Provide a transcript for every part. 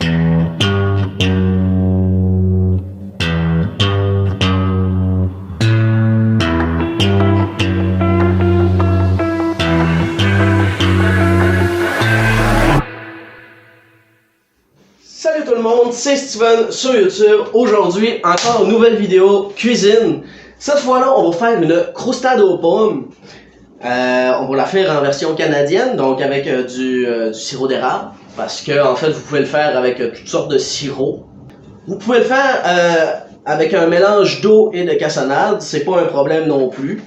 Salut tout le monde, c'est Steven sur YouTube. Aujourd'hui, encore une nouvelle vidéo cuisine. Cette fois-là, on va faire une croustade aux pommes. On va la faire en version canadienne, donc avec du sirop d'érable. Parce que en fait, vous pouvez le faire avec toutes sortes de sirops. Vous pouvez le faire avec un mélange d'eau et de cassonade, c'est pas un problème non plus.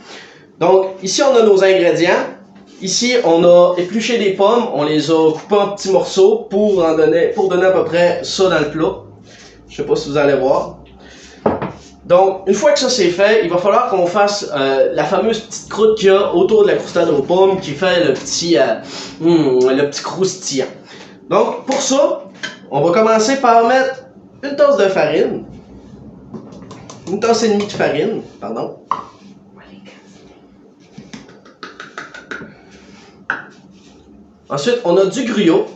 Donc ici, on a nos ingrédients. Ici, on a épluché des pommes, on les a coupées en petits morceaux pour donner à peu près ça dans le plat. Je sais pas si vous allez voir. Donc, une fois que ça c'est fait, il va falloir qu'on fasse la fameuse petite croûte qu'il y a autour de la croustade aux pommes qui fait le petit croustillant. Donc, pour ça, on va commencer par mettre une tasse de farine. Une tasse et demie de farine, pardon. Ensuite, on a du gruau.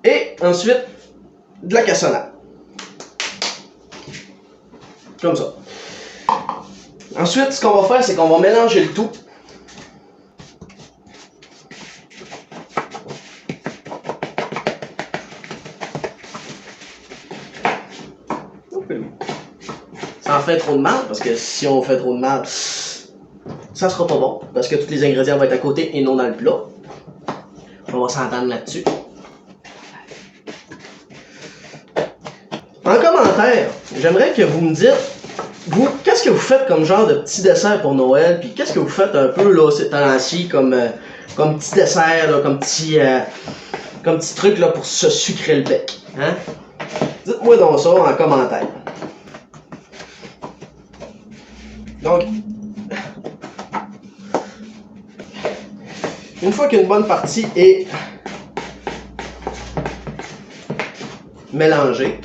Et ensuite, de la cassonade. Comme ça. Ensuite, ce qu'on va faire, c'est qu'on va mélanger le tout. Sans faire trop de mal, parce que si on fait trop de mal, ça sera pas bon, parce que tous les ingrédients vont être à côté et non dans le plat. On va s'entendre là-dessus. En commentaire, j'aimerais que vous me dites, vous, qu'est-ce que vous faites comme genre de petit dessert pour Noël, puis qu'est-ce que vous faites un peu là ces temps-ci comme petit dessert, là, comme petit truc là pour se sucrer le bec, hein? Dites-moi donc ça en commentaire. Donc, une fois qu'une bonne partie est mélangée,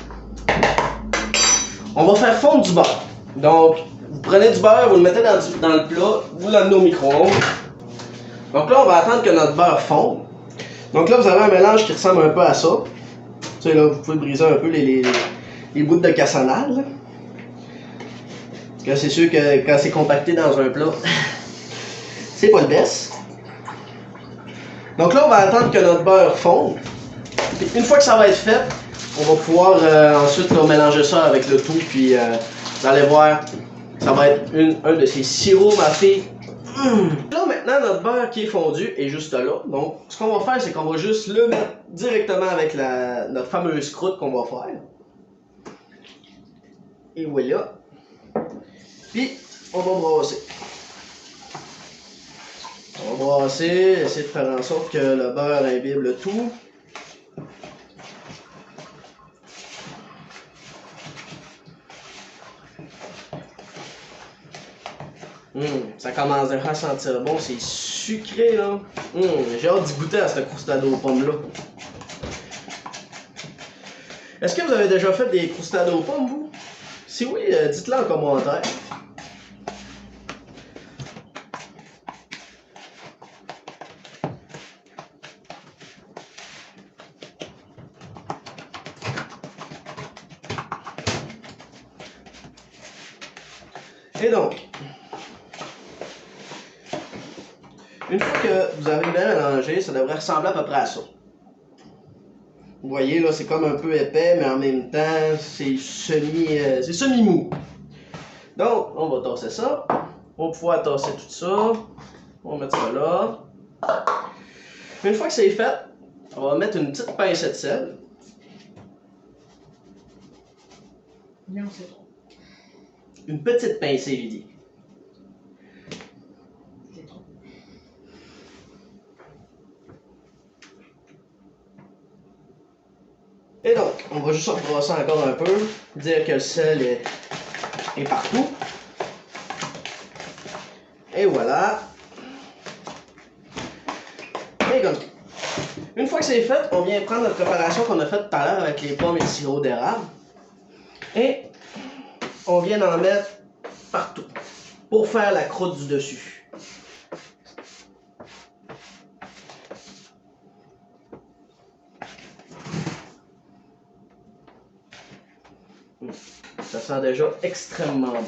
on va faire fondre du beurre. Donc, vous prenez du beurre, vous le mettez dans le plat, vous l'amenez au micro-ondes. Donc là, on va attendre que notre beurre fonde. Donc là, vous avez un mélange qui ressemble un peu à ça. Tu sais, là, vous pouvez briser un peu les bouts de cassonade, là. Parce que c'est sûr que quand c'est compacté dans un plat, c'est pas le best. Donc là, on va attendre que notre beurre fonde. Puis une fois que ça va être fait, on va pouvoir ensuite là, mélanger ça avec le tout. Puis vous allez voir, ça va être un de ces sirops, ma fille. Là, maintenant, notre beurre qui est fondu est juste là. Donc, ce qu'on va faire, c'est qu'on va juste le mettre directement avec notre fameuse croûte qu'on va faire. Et voilà. Puis, on va brasser. On va brasser, essayer de faire en sorte que le beurre imbibe le tout. Ça commence déjà à sentir bon, c'est sucré là. J'ai hâte d'y goûter à cette croustade aux pommes là. Est-ce que vous avez déjà fait des croustades aux pommes, vous? Si oui, dites-le en commentaire. Et donc, une fois que vous avez bien mélangé, ça devrait ressembler à peu près à ça. Vous voyez, là, c'est comme un peu épais, mais en même temps, c'est semi-mou. Donc, on va tasser ça. On va pouvoir tasser tout ça. On va mettre ça là. Une fois que c'est fait, on va mettre une petite pincée de sel. Non, c'est trop. Une petite pincée, j'ai dit. C'est trop. Et donc, on va juste rebrasser encore un peu, dire que le sel est partout. Et voilà. Et comme ça. Une fois que c'est fait, on vient prendre notre préparation qu'on a faite tout à l'heure avec les pommes et le sirop d'érable. Et on vient en mettre partout pour faire la croûte du dessus. sent déjà extrêmement bon.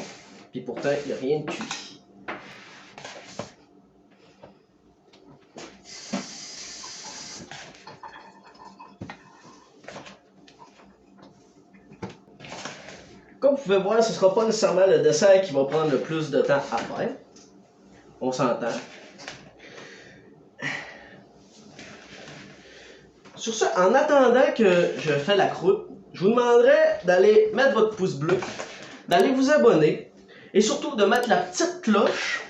Puis pourtant, il n'y a rien de cuit. Comme vous pouvez voir, ce ne sera pas nécessairement le dessert qui va prendre le plus de temps à faire. On s'entend. Sur ce, en attendant que je fais la croûte, je vous demanderai d'aller mettre votre pouce bleu, d'aller vous abonner et surtout de mettre la petite cloche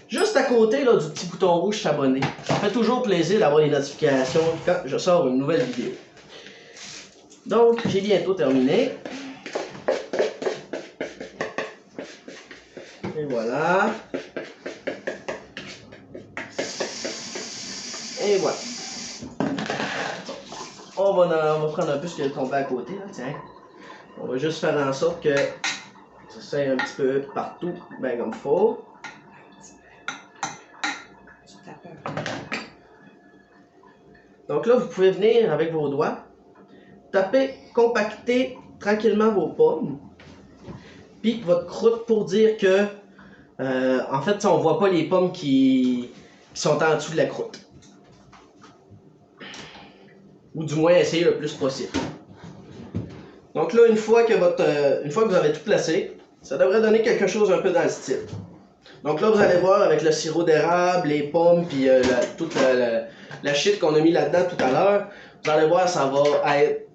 juste à côté là, du petit bouton rouge s'abonner. Ça fait toujours plaisir d'avoir les notifications quand je sors une nouvelle vidéo. Donc, j'ai bientôt terminé. Et voilà. Et voilà. On va prendre un peu ce qui est tombé à côté, là, tiens. On va juste faire en sorte que ça s'aille un petit peu partout, bien comme il faut. Donc là, vous pouvez venir avec vos doigts, taper, compacter tranquillement vos pommes, puis votre croûte pour dire que, en fait, on voit pas les pommes qui sont en dessous de la croûte. Ou du moins essayer le plus possible. Donc là, une fois que vous avez tout placé, ça devrait donner quelque chose un peu dans le style. Donc là, vous allez voir avec le sirop d'érable, les pommes, puis toute la shit qu'on a mis là-dedans tout à l'heure, vous allez voir, ça va être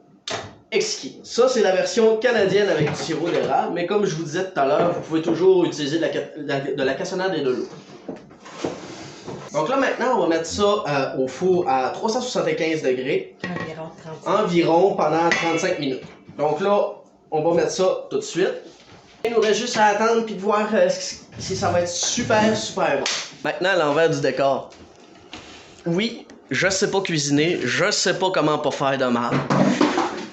exquis. Ça, c'est la version canadienne avec du sirop d'érable, mais comme je vous disais tout à l'heure, vous pouvez toujours utiliser de la cassonade et de l'eau. Donc là, maintenant, on va mettre ça au four à 375 degrés. Environ pendant 35 minutes. Donc là, on va mettre ça tout de suite. Il nous reste juste à attendre puis de voir si ça va être super, super bon. Maintenant, l'envers du décor. Oui, je sais pas cuisiner, je sais pas comment pas faire de mal.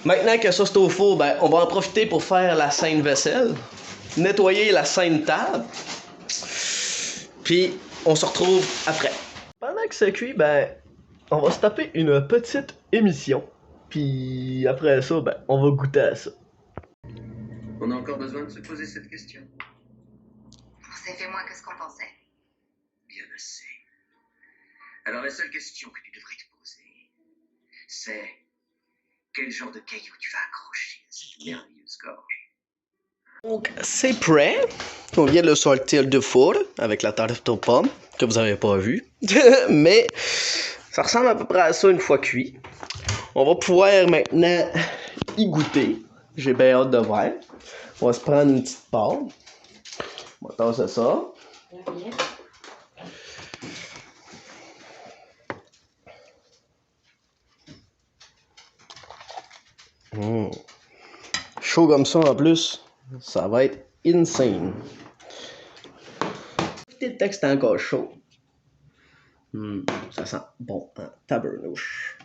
Maintenant que ça c'est au four, ben, on va en profiter pour faire la sainte vaisselle, nettoyer la sainte table, puis on se retrouve après. Pendant que ça cuit, ben, on va se taper une petite émission, puis après ça, ben, on va goûter à ça. On a encore besoin de se poser cette question. Ça fait moins que ce qu'on pensait. Bien assez. Alors la seule question que tu devrais te poser, c'est quel genre de caillou tu vas accrocher à cette merveilleuse gorge. Donc c'est prêt. On vient de le sortir du four avec la tarte aux pommes que vous n'avez pas vu. Mais ça ressemble à peu près à ça une fois cuit. On va pouvoir maintenant y goûter. J'ai bien hâte de voir. On va se prendre une petite part. On va tasser ça. Chaud comme ça en plus, ça va être insane. Le texte est encore chaud. Ça sent bon en tabarnouche.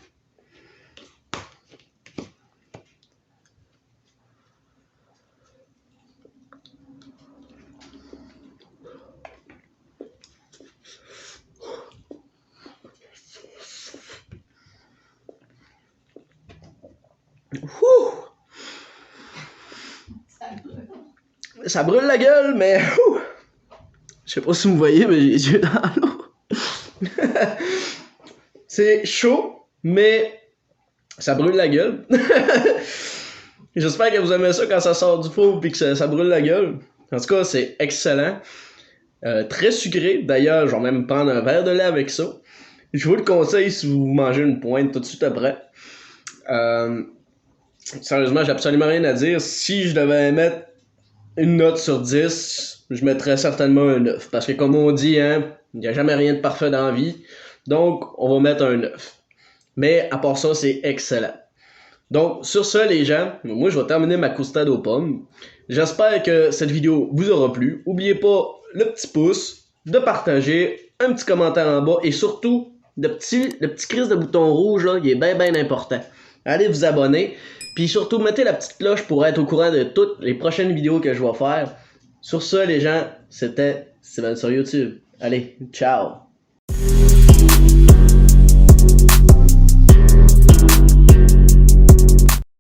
Ça brûle la gueule, mais je sais pas si vous voyez, mais j'ai les yeux dans l'eau. C'est chaud, mais ça brûle la gueule. J'espère que vous aimez ça quand ça sort du four et que ça brûle la gueule. En tout cas, c'est excellent. Très sucré. D'ailleurs, je vais même prendre un verre de lait avec ça. Je vous le conseille si vous mangez une pointe tout de suite après. Sérieusement, j'ai absolument rien à dire. Si je devais mettre une note sur 10, je mettrais certainement un 9. Parce que comme on dit, hein, il n'y a jamais rien de parfait dans la vie. Donc, on va mettre un 9. Mais à part ça, c'est excellent. Donc, sur ce, les gens, moi, je vais terminer ma croustade aux pommes. J'espère que cette vidéo vous aura plu. N'oubliez pas le petit pouce, de partager, un petit commentaire en bas et surtout, le petit crise de bouton rouge, là, il est bien, bien important. Allez vous abonner. Puis surtout, mettez la petite cloche pour être au courant de toutes les prochaines vidéos que je vais faire. Sur ce, les gens, c'était Steven sur YouTube. Allez, ciao!